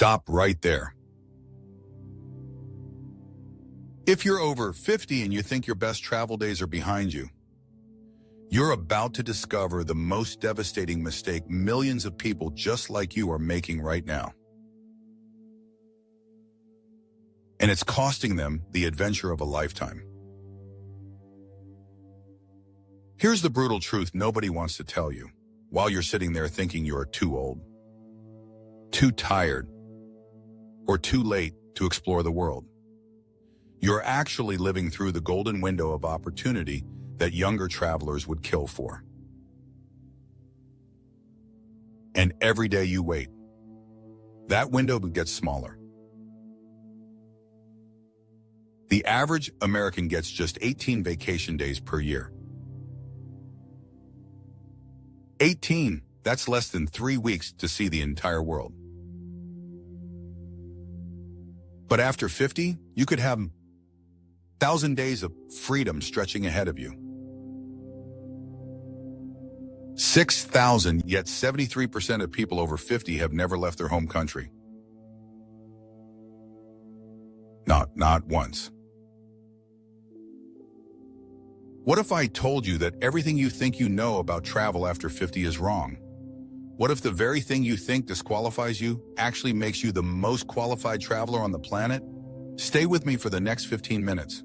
Stop right there. If you're over 50 and you think your best travel days are behind you, you're about to discover the most devastating mistake millions of people just like you are making right now. And it's costing them the adventure of a lifetime. Here's the brutal truth nobody wants to tell you while you're sitting there thinking you're too old, too tired, or too late to explore the world. You're actually living through the golden window of opportunity that younger travelers would kill for. And every day you wait, that window gets smaller. The average American gets just 18 vacation days per year. 18, that's less than 3 weeks to see the entire world. But after 50, you could have 1,000 days of freedom stretching ahead of you. 6,000, yet 73% of people over 50 have never left their home country. Not once. What if I told you that everything you think you know about travel after 50 is wrong? What if the very thing you think disqualifies you actually makes you the most qualified traveler on the planet? Stay with me for the next 15 minutes.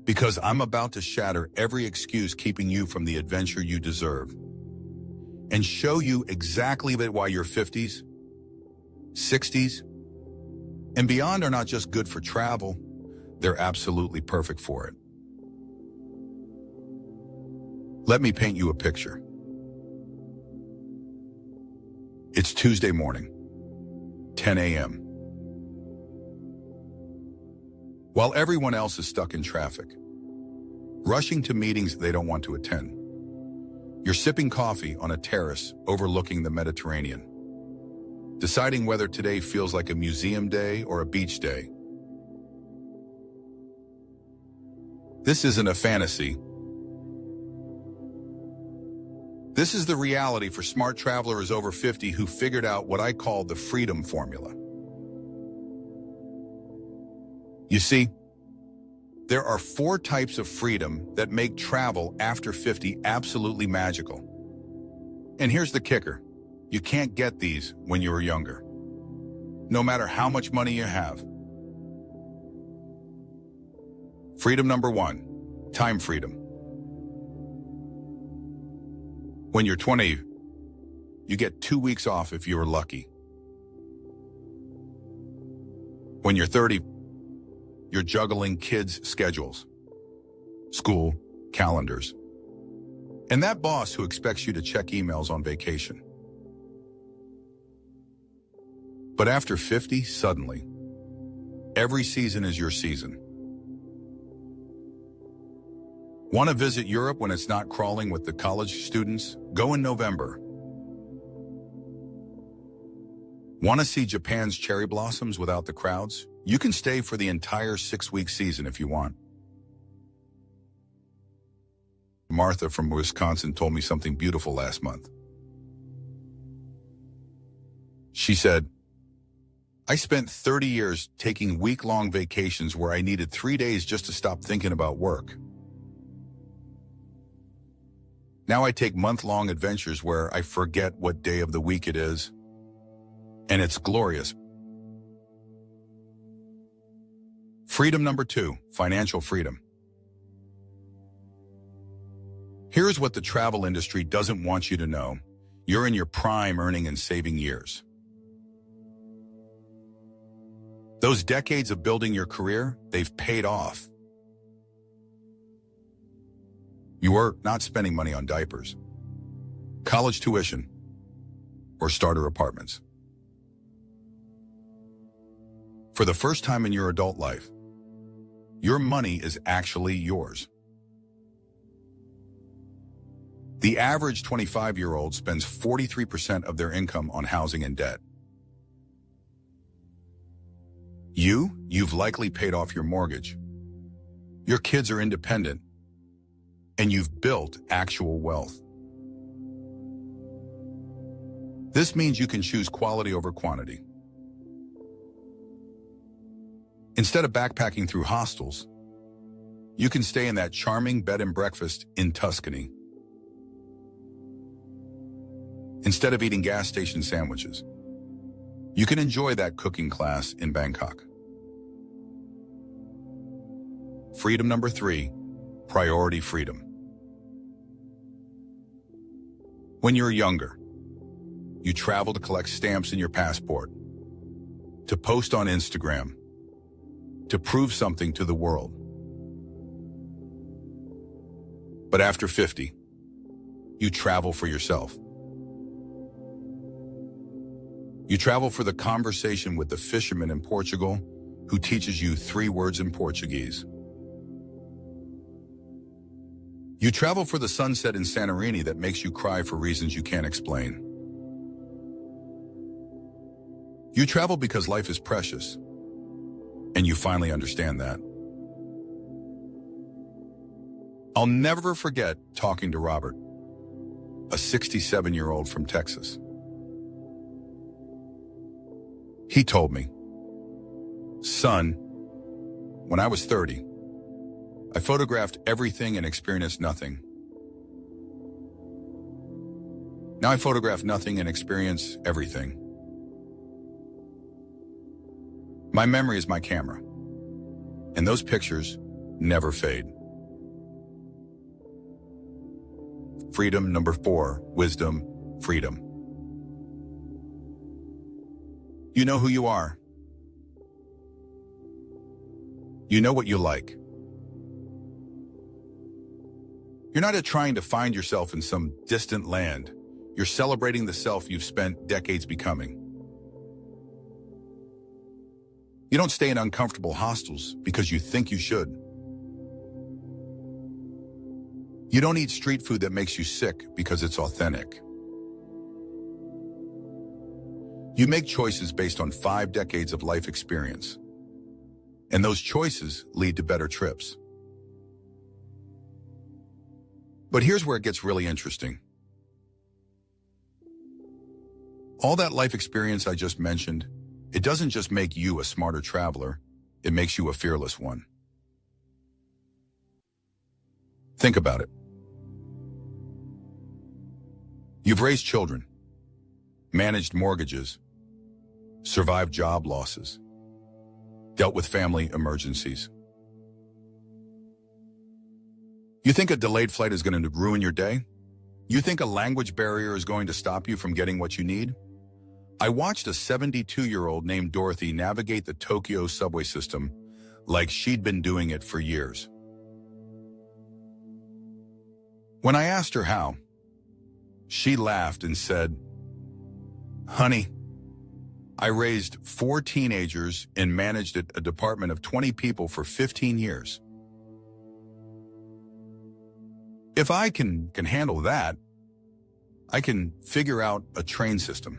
Because I'm about to shatter every excuse keeping you from the adventure you deserve. And show you exactly why your 50s, 60s, and beyond are not just good for travel, they're absolutely perfect for it. Let me paint you a picture. It's Tuesday morning, 10 a.m. While everyone else is stuck in traffic, rushing to meetings they don't want to attend, you're sipping coffee on a terrace overlooking the Mediterranean, deciding whether today feels like a museum day or a beach day. This isn't a fantasy. This is the reality for smart travelers over 50 who figured out what I call the freedom formula. You see, there are 4 types of freedom that make travel after 50 absolutely magical. And here's the kicker. You can't get these when you were younger, no matter how much money you have. Freedom number 1, time freedom. When you're 20, you get 2 weeks off if you're lucky. When you're 30, you're juggling kids' schedules, school, calendars, and that boss who expects you to check emails on vacation. But after 50, suddenly, every season is your season. Want to visit Europe when it's not crawling with the college students? Go in November. Want to see Japan's cherry blossoms without the crowds? You can stay for the entire 6-week season if you want. Martha from Wisconsin told me something beautiful last month. She said, I spent 30 years taking week-long vacations where I needed 3 days just to stop thinking about work. Now I take month-long adventures where I forget what day of the week it is, and it's glorious. Freedom number 2, financial freedom. Here's what the travel industry doesn't want you to know. You're in your prime earning and saving years. Those decades of building your career, they've paid off. You are not spending money on diapers, college tuition, or starter apartments. For the first time in your adult life, your money is actually yours. The average 25-year-old spends 43% of their income on housing and debt. You've likely paid off your mortgage. Your kids are independent, and you've built actual wealth. This means you can choose quality over quantity. Instead of backpacking through hostels, you can stay in that charming bed and breakfast in Tuscany. Instead of eating gas station sandwiches, you can enjoy that cooking class in Bangkok. Freedom number 3, priority freedom. When you're younger, you travel to collect stamps in your passport, to post on Instagram, to prove something to the world. But after 50, you travel for yourself. You travel for the conversation with the fisherman in Portugal who teaches you 3 words in Portuguese. You travel for the sunset in Santorini that makes you cry for reasons you can't explain. You travel because life is precious, and you finally understand that. I'll never forget talking to Robert, a 67-year-old from Texas. He told me, "Son, when I was 30, I photographed everything and experienced nothing. Now I photograph nothing and experience everything. My memory is my camera, and those pictures never fade." Freedom number 4, wisdom, freedom. You know who you are. You know what you like. You're not trying to find yourself in some distant land. You're celebrating the self you've spent decades becoming. You don't stay in uncomfortable hostels because you think you should. You don't eat street food that makes you sick because it's authentic. You make choices based on 5 decades of life experience, and those choices lead to better trips. But here's where it gets really interesting. All that life experience I just mentioned, it doesn't just make you a smarter traveler, it makes you a fearless one. Think about it. You've raised children, managed mortgages, survived job losses, dealt with family emergencies. You think a delayed flight is going to ruin your day? You think a language barrier is going to stop you from getting what you need? I watched a 72-year-old named Dorothy navigate the Tokyo subway system like she'd been doing it for years. When I asked her how, she laughed and said, "Honey, I raised 4 teenagers and managed a department of 20 people for 15 years. If I can handle that, I can figure out a train system."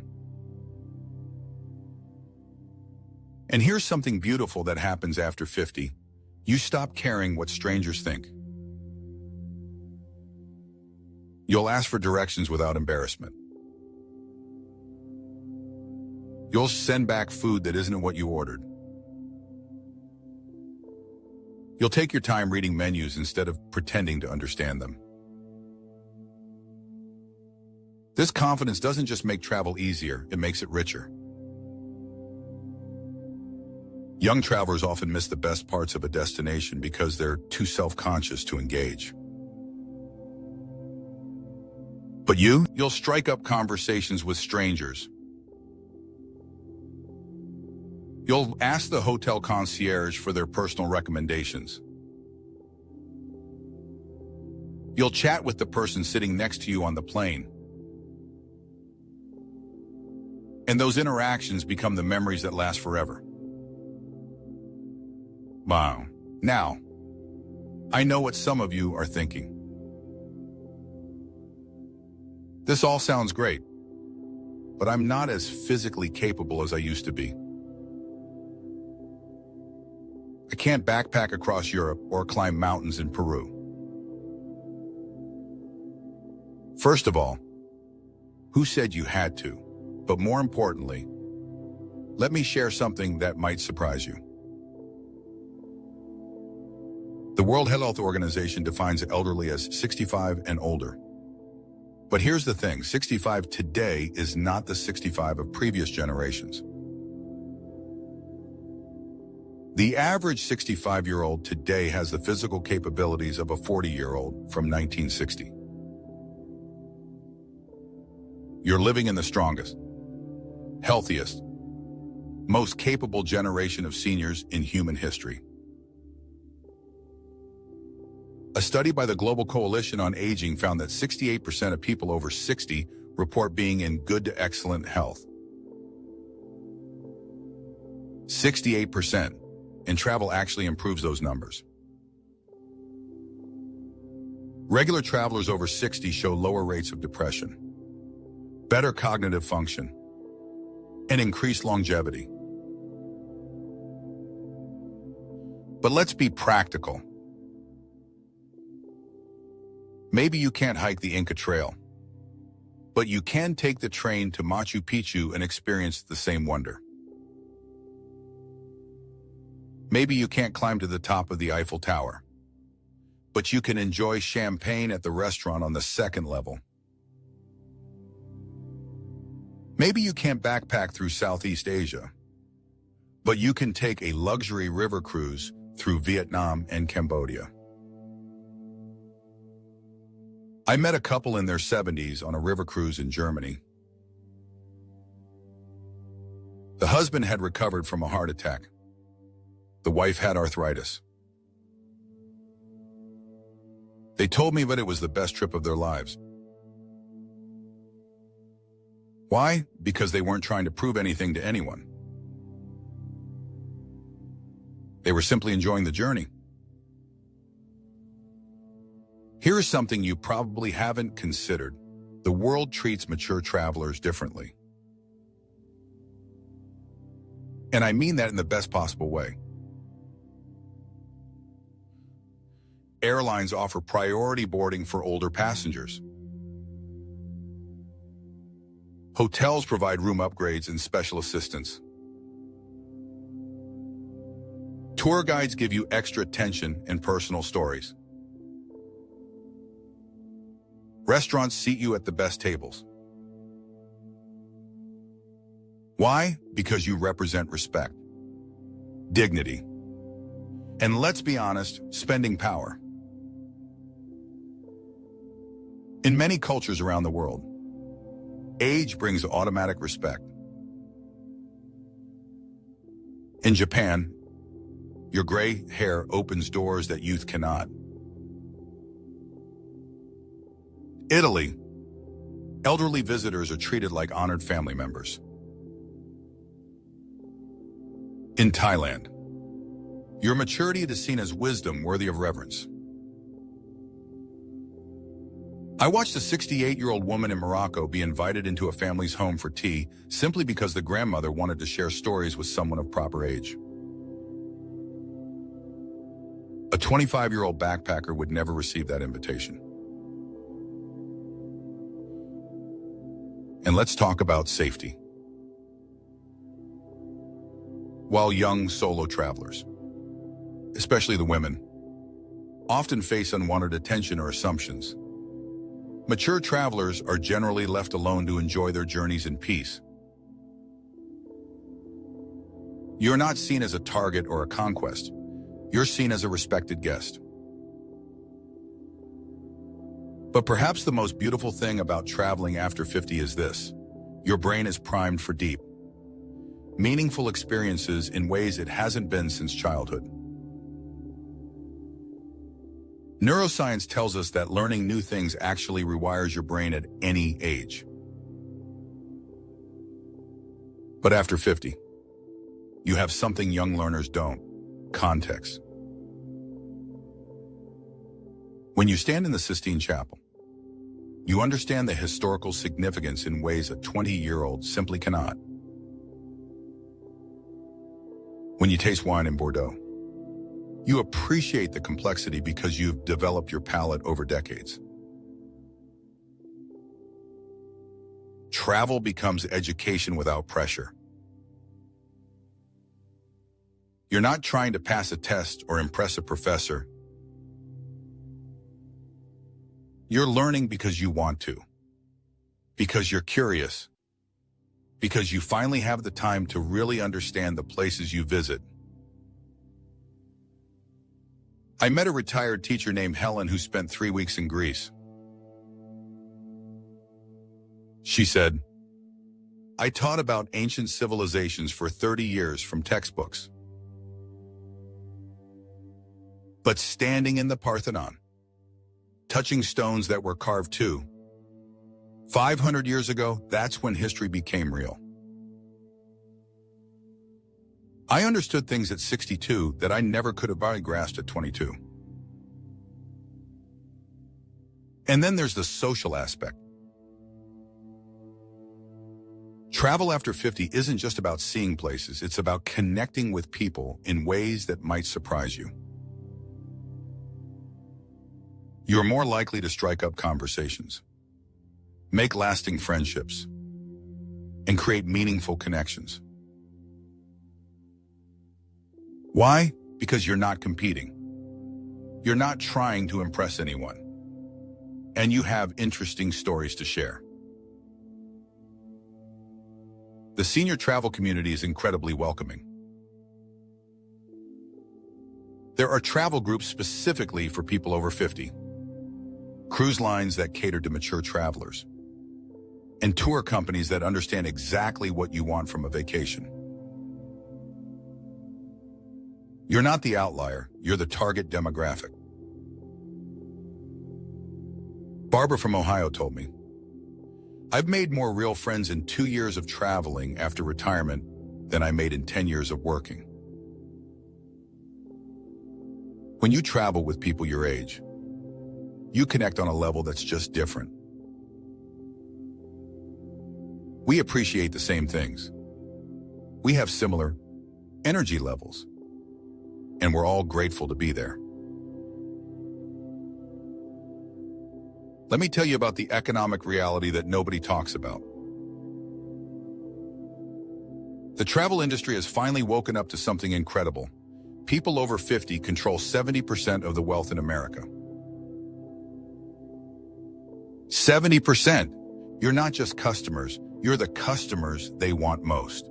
And here's something beautiful that happens after 50. You stop caring what strangers think. You'll ask for directions without embarrassment. You'll send back food that isn't what you ordered. You'll take your time reading menus instead of pretending to understand them. This confidence doesn't just make travel easier, it makes it richer. Young travelers often miss the best parts of a destination because they're too self-conscious to engage. But you'll strike up conversations with strangers. You'll ask the hotel concierge for their personal recommendations. You'll chat with the person sitting next to you on the plane. And those interactions become the memories that last forever. Wow. Now, I know what some of you are thinking. This all sounds great, but I'm not as physically capable as I used to be. I can't backpack across Europe or climb mountains in Peru. First of all, who said you had to? But more importantly, let me share something that might surprise you. The World Health Organization defines elderly as 65 and older. But here's the thing, 65 today is not the 65 of previous generations. The average 65-year-old today has the physical capabilities of a 40-year-old from 1960. You're living in the strongest, healthiest, most capable generation of seniors in human history. A study by the Global Coalition on Aging found that 68% of people over 60 report being in good to excellent health. 68%, and travel actually improves those numbers. Regular travelers over 60 show lower rates of depression, better cognitive function, and increased longevity. But let's be practical. Maybe you can't hike the Inca Trail, but you can take the train to Machu Picchu and experience the same wonder. Maybe you can't climb to the top of the Eiffel Tower, but you can enjoy champagne at the restaurant on the second level. Maybe you can't backpack through Southeast Asia, but you can take a luxury river cruise through Vietnam and Cambodia. I met a couple in their 70s on a river cruise in Germany. The husband had recovered from a heart attack. The wife had arthritis. They told me that it was the best trip of their lives. Why? Because they weren't trying to prove anything to anyone. They were simply enjoying the journey. Here is something you probably haven't considered. The world treats mature travelers differently. And I mean that in the best possible way. Airlines offer priority boarding for older passengers. Hotels provide room upgrades and special assistance. Tour guides give you extra attention and personal stories. Restaurants seat you at the best tables. Why? Because you represent respect, dignity, and let's be honest, spending power. In many cultures around the world, age brings automatic respect. In Japan, your gray hair opens doors that youth cannot. Italy, elderly visitors are treated like honored family members. In Thailand, your maturity is seen as wisdom worthy of reverence. I watched a 68-year-old woman in Morocco be invited into a family's home for tea simply because the grandmother wanted to share stories with someone of proper age. A 25-year-old backpacker would never receive that invitation. And let's talk about safety. While young solo travelers, especially the women, often face unwanted attention or assumptions, mature travelers are generally left alone to enjoy their journeys in peace. You're not seen as a target or a conquest. You're seen as a respected guest. But perhaps the most beautiful thing about traveling after 50 is this: your brain is primed for deep, meaningful experiences in ways it hasn't been since childhood. Neuroscience tells us that learning new things actually rewires your brain at any age. But after 50, you have something young learners don't: context. When you stand in the Sistine Chapel, you understand the historical significance in ways a 20-year-old simply cannot. When you taste wine in Bordeaux, you appreciate the complexity because you've developed your palate over decades. Travel becomes education without pressure. You're not trying to pass a test or impress a professor. You're learning because you want to, because you're curious, because you finally have the time to really understand the places you visit. I met a retired teacher named Helen who spent 3 weeks in Greece. She said, "I taught about ancient civilizations for 30 years from textbooks. But standing in the Parthenon, touching stones that were carved too, 500 years ago, that's when history became real. I understood things at 62 that I never could have grasped at 22. And then there's the social aspect. Travel after 50 isn't just about seeing places, it's about connecting with people in ways that might surprise you. You're more likely to strike up conversations, make lasting friendships, and create meaningful connections. Why? Because you're not competing. You're not trying to impress anyone. And you have interesting stories to share. The senior travel community is incredibly welcoming. There are travel groups specifically for people over 50, cruise lines that cater to mature travelers, and tour companies that understand exactly what you want from a vacation. You're not the outlier, you're the target demographic. Barbara from Ohio told me, "I've made more real friends in 2 years of traveling after retirement than I made in 10 years of working." When you travel with people your age, you connect on a level that's just different. We appreciate the same things. We have similar energy levels, and we're all grateful to be there. Let me tell you about the economic reality that nobody talks about. The travel industry has finally woken up to something incredible. People over 50 control 70% of the wealth in America. 70%. You're not just customers, you're the customers they want most.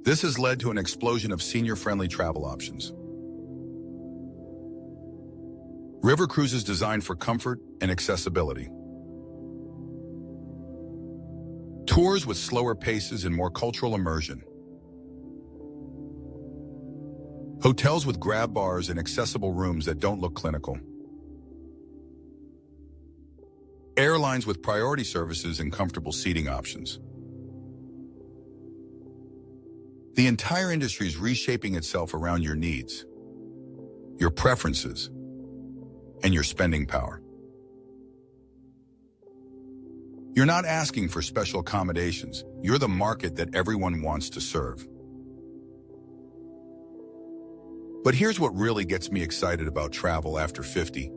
This has led to an explosion of senior-friendly travel options. River cruises designed for comfort and accessibility. Tours with slower paces and more cultural immersion. Hotels with grab bars and accessible rooms that don't look clinical. Airlines with priority services and comfortable seating options. The entire industry is reshaping itself around your needs, your preferences, and your spending power. You're not asking for special accommodations. You're the market that everyone wants to serve. But here's what really gets me excited about travel after 50,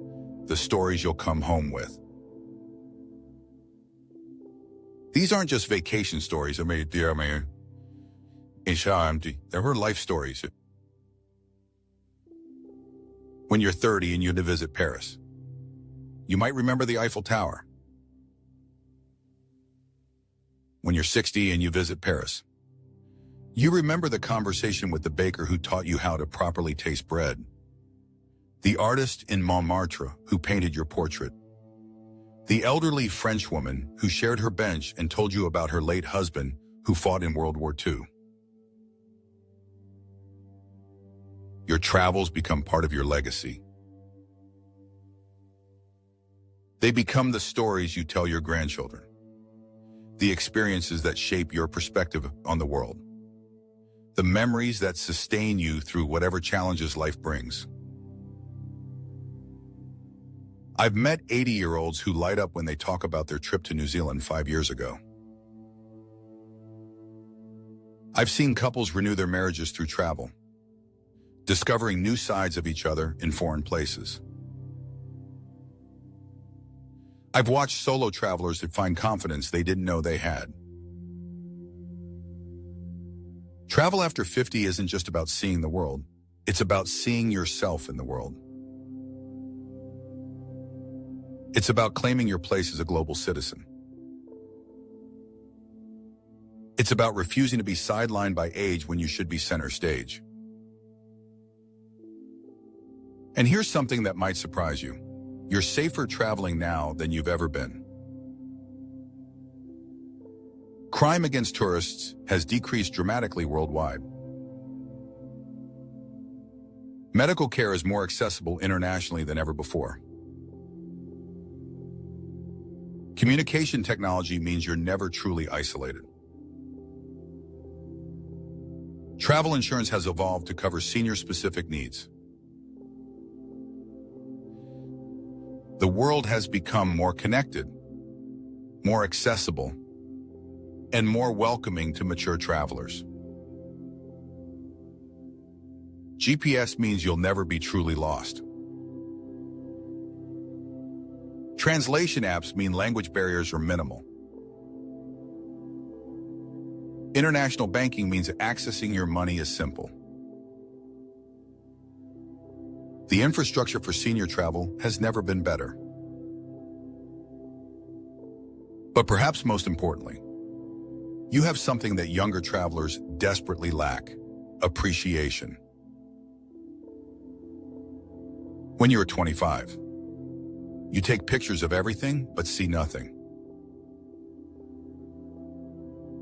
the stories you'll come home with. These aren't just vacation stories. They're life stories. When you're 30 and you visit Paris, you might remember the Eiffel Tower. When you're 60 and you visit Paris, you remember the conversation with the baker who taught you how to properly taste bread, the artist in Montmartre who painted your portrait, the elderly French woman who shared her bench and told you about her late husband who fought in World War II. Your travels become part of your legacy. They become the stories you tell your grandchildren, the experiences that shape your perspective on the world, the memories that sustain you through whatever challenges life brings. I've met 80-year-olds who light up when they talk about their trip to New Zealand 5 years ago. I've seen couples renew their marriages through travel, discovering new sides of each other in foreign places. I've watched solo travelers that find confidence they didn't know they had. Travel after 50 isn't just about seeing the world, it's about seeing yourself in the world. It's about claiming your place as a global citizen. It's about refusing to be sidelined by age when you should be center stage. And here's something that might surprise you. You're safer traveling now than you've ever been. Crime against tourists has decreased dramatically worldwide. Medical care is more accessible internationally than ever before. Communication technology means you're never truly isolated. Travel insurance has evolved to cover senior-specific needs. The world has become more connected, more accessible, and more welcoming to mature travelers. GPS means you'll never be truly lost. Translation apps mean language barriers are minimal. International banking means accessing your money is simple. The infrastructure for senior travel has never been better. But perhaps most importantly, you have something that younger travelers desperately lack: appreciation. When you're 25, you take pictures of everything but see nothing.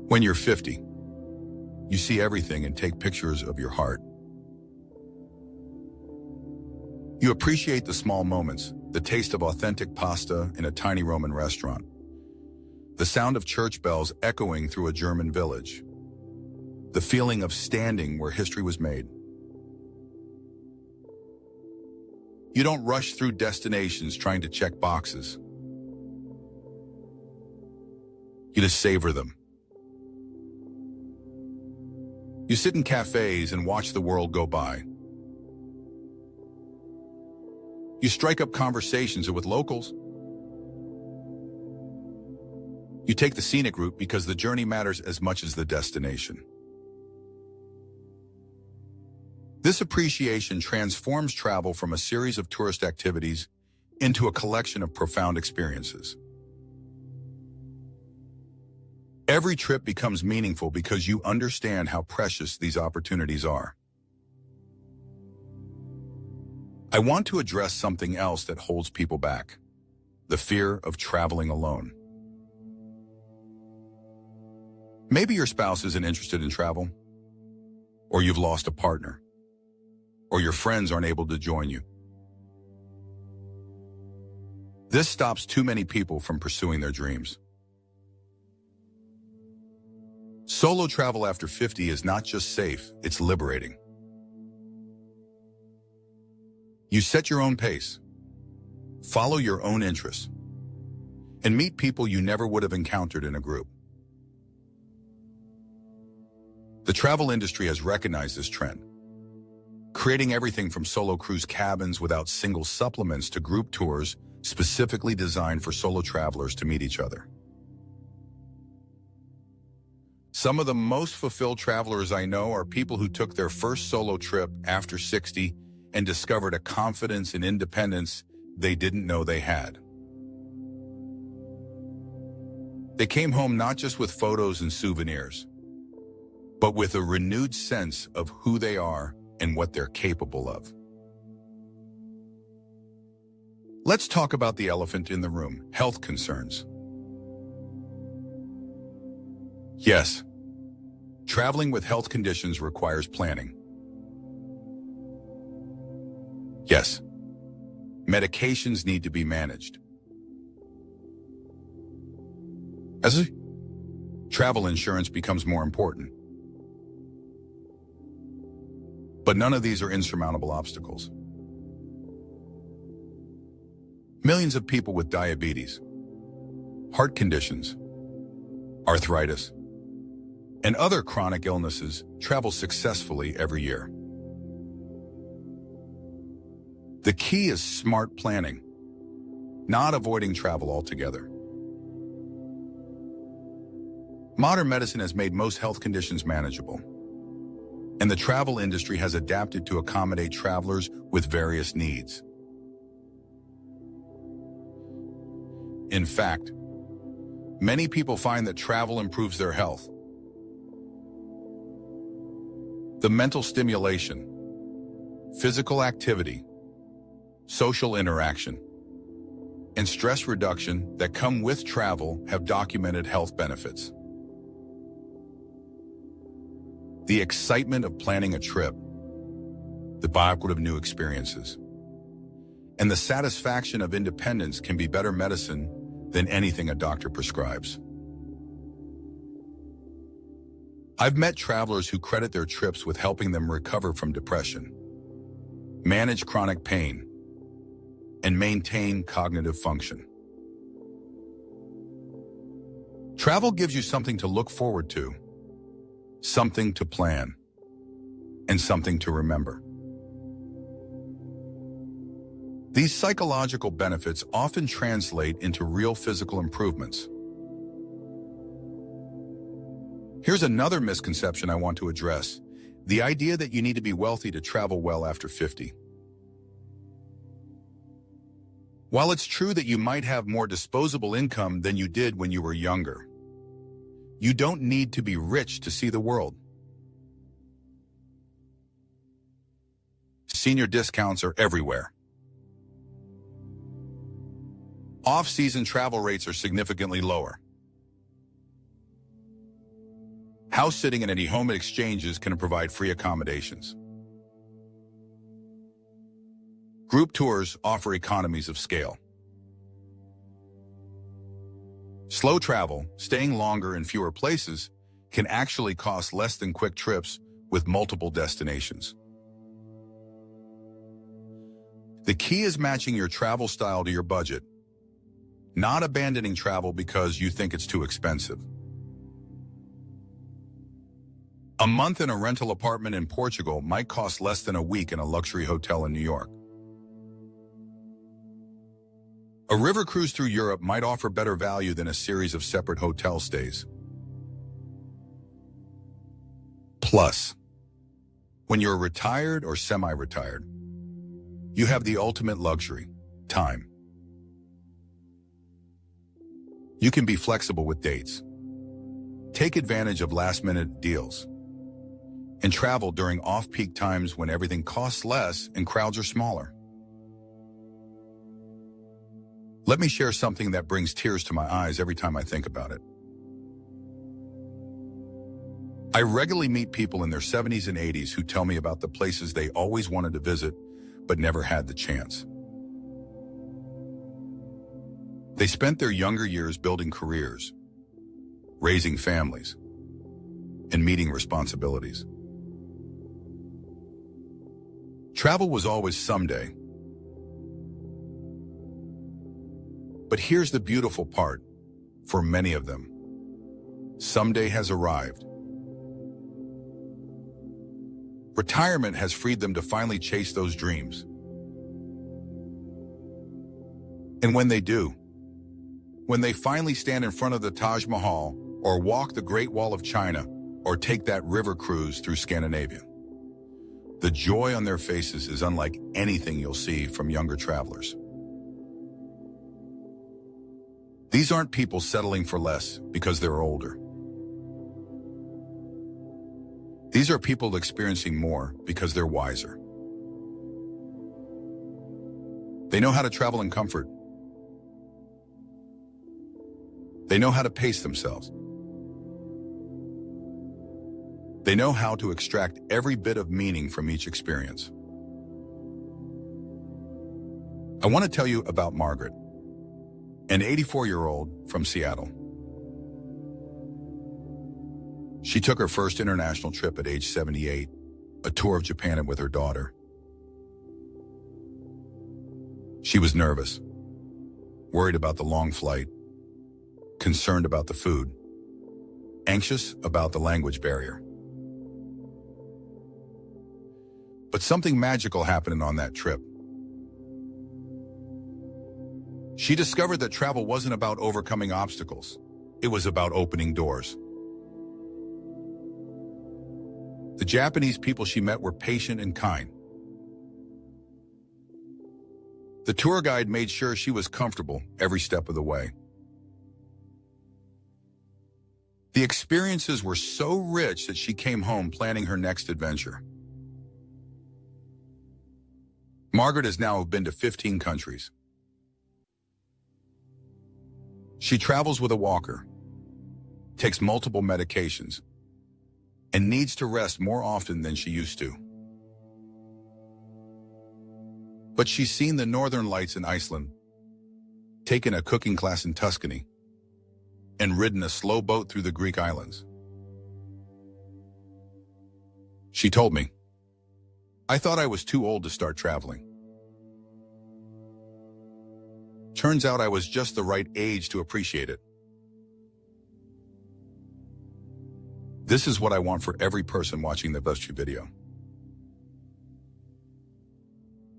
When you're 50, you see everything and take pictures of your heart. You appreciate the small moments, the taste of authentic pasta in a tiny Roman restaurant, the sound of church bells echoing through a German village, the feeling of standing where history was made. You don't rush through destinations trying to check boxes. You just savor them. You sit in cafes and watch the world go by. You strike up conversations with locals. You take the scenic route because the journey matters as much as the destination. This appreciation transforms travel from a series of tourist activities into a collection of profound experiences. Every trip becomes meaningful because you understand how precious these opportunities are. I want to address something else that holds people back: the fear of traveling alone. Maybe your spouse isn't interested in travel, or you've lost a partner, or your friends aren't able to join you. This stops too many people from pursuing their dreams. Solo travel after 50 is not just safe, it's liberating. You set your own pace, follow your own interests, and meet people you never would have encountered in a group. The travel industry has recognized this trend, creating everything from solo cruise cabins without single supplements to group tours specifically designed for solo travelers to meet each other. Some of the most fulfilled travelers I know are people who took their first solo trip after 60 and discovered a confidence and independence they didn't know they had. They came home not just with photos and souvenirs, but with a renewed sense of who they are and what they're capable of. Let's talk about the elephant in the room: health concerns. Yes, traveling with health conditions requires planning. Yes, medications need to be managed. As travel insurance becomes more important. But none of these are insurmountable obstacles. Millions of people with diabetes, heart conditions, arthritis, and other chronic illnesses travel successfully every year. The key is smart planning, not avoiding travel altogether. Modern medicine has made most health conditions manageable, and the travel industry has adapted to accommodate travelers with various needs. In fact, many people find that travel improves their health. The mental stimulation, physical activity, social interaction, and stress reduction that come with travel have documented health benefits. The excitement of planning a trip, the byproduct of new experiences, and the satisfaction of independence can be better medicine than anything a doctor prescribes. I've met travelers who credit their trips with helping them recover from depression, manage chronic pain, and maintain cognitive function. Travel gives you something to look forward to, something to plan, and something to remember. These psychological benefits often translate into real physical improvements. Here's another misconception I want to address: the idea that you need to be wealthy to travel well after 50. While it's true that you might have more disposable income than you did when you were younger, you don't need to be rich to see the world. Senior discounts are everywhere. Off-season travel rates are significantly lower. House sitting and any home exchanges can provide free accommodations. Group tours offer economies of scale. Slow travel, staying longer in fewer places, can actually cost less than quick trips with multiple destinations. The key is matching your travel style to your budget, not abandoning travel because you think it's too expensive. A month in a rental apartment in Portugal might cost less than a week in a luxury hotel in New York. A river cruise through Europe might offer better value than a series of separate hotel stays. Plus, when you're retired or semi-retired, you have the ultimate luxury: time. You can be flexible with dates, take advantage of last-minute deals, and travel during off-peak times when everything costs less and crowds are smaller. Let me share something that brings tears to my eyes every time I think about it. I regularly meet people in their 70s and 80s who tell me about the places they always wanted to visit but never had the chance. They spent their younger years building careers, raising families, and meeting responsibilities. Travel was always someday. But here's the beautiful part: for many of them, someday has arrived. Retirement has freed them to finally chase those dreams. And when they do, when they finally stand in front of the Taj Mahal, or walk the Great Wall of China, or take that river cruise through Scandinavia, the joy on their faces is unlike anything you'll see from younger travelers. These aren't people settling for less because they're older. These are people experiencing more because they're wiser. They know how to travel in comfort. They know how to pace themselves. They know how to extract every bit of meaning from each experience. I want to tell you about Margaret, an 84-year-old from Seattle. She took her first international trip at age 78, a tour of Japan with her daughter. She was nervous, worried about the long flight, concerned about the food, anxious about the language barrier. But something magical happened on that trip. She discovered that travel wasn't about overcoming obstacles. It was about opening doors. The Japanese people she met were patient and kind. The tour guide made sure she was comfortable every step of the way. The experiences were so rich that she came home planning her next adventure. Margaret has now been to 15 countries. She travels with a walker, takes multiple medications, and needs to rest more often than she used to. But she's seen the northern lights in Iceland, taken a cooking class in Tuscany, and ridden a slow boat through the Greek islands. She told me, "I thought I was too old to start traveling. Turns out I was just the right age to appreciate it." This is what I want for every person watching the BuzzFeed video.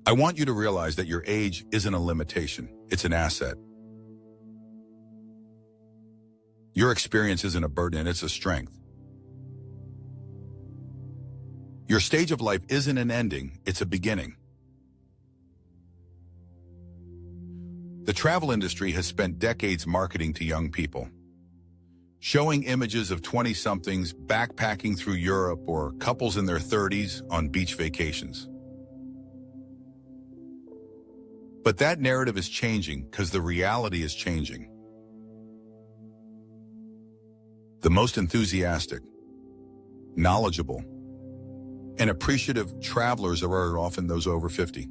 I want you to realize that your age isn't a limitation, it's an asset. Your experience isn't a burden, it's a strength. Your stage of life isn't an ending, it's a beginning. The travel industry has spent decades marketing to young people, showing images of 20-somethings backpacking through Europe or couples in their 30s on beach vacations. But that narrative is changing because the reality is changing. The most enthusiastic, knowledgeable, and appreciative travelers are often those over 50.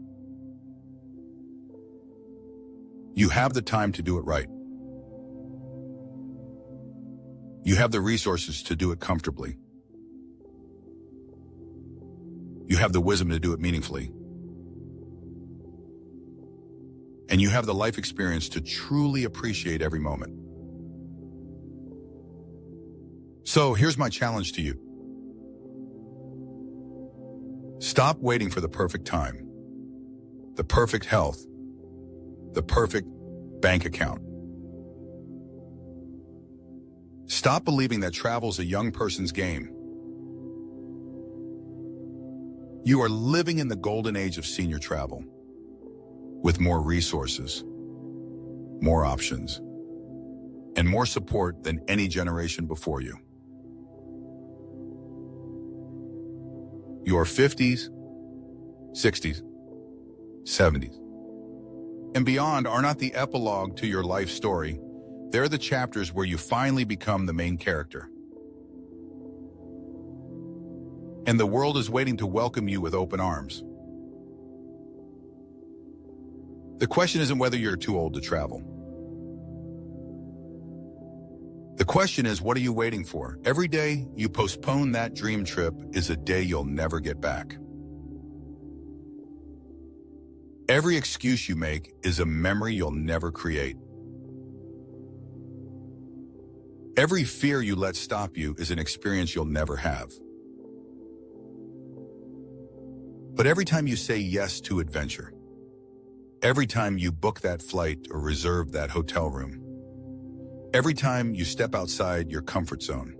You have the time to do it right. You have the resources to do it comfortably. You have the wisdom to do it meaningfully. And you have the life experience to truly appreciate every moment. So here's my challenge to you. Stop waiting for the perfect time, the perfect health, the perfect bank account. Stop believing that travel's a young person's game. You are living in the golden age of senior travel, with more resources, more options, and more support than any generation before you. Your 50s, 60s, 70s, and beyond are not the epilogue to your life story. They're the chapters where you finally become the main character. And the world is waiting to welcome you with open arms. The question isn't whether you're too old to travel. The question is, what are you waiting for? Every day you postpone that dream trip is a day you'll never get back. Every excuse you make is a memory you'll never create. Every fear you let stop you is an experience you'll never have. But every time you say yes to adventure, every time you book that flight or reserve that hotel room, every time you step outside your comfort zone,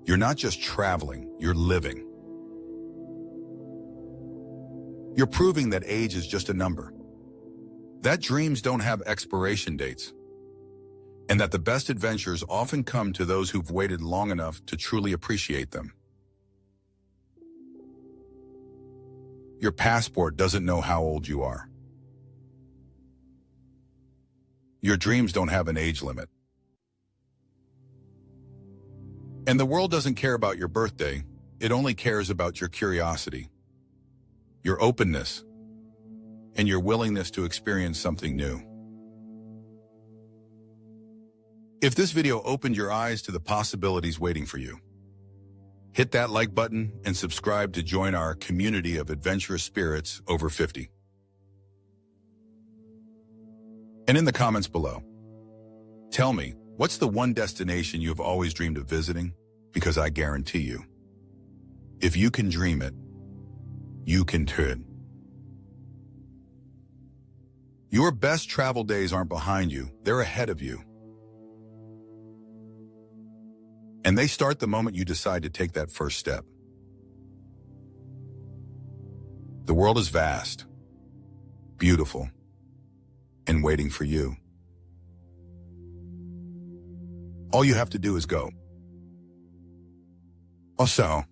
you're not just traveling, you're living. You're proving that age is just a number, that dreams don't have expiration dates, and that the best adventures often come to those who've waited long enough to truly appreciate them. Your passport doesn't know how old you are. Your dreams don't have an age limit. And the world doesn't care about your birthday, it only cares about your curiosity, your openness, and your willingness to experience something new. If this video opened your eyes to the possibilities waiting for you, hit that like button and subscribe to join our community of adventurous spirits over 50. And in the comments below, tell me, what's the one destination you've always dreamed of visiting? Because I guarantee you, if you can dream it, you can do it. Your best travel days aren't behind you, they're ahead of you. And they start the moment you decide to take that first step. The world is vast, beautiful, and waiting for you. All you have to do is go. Also,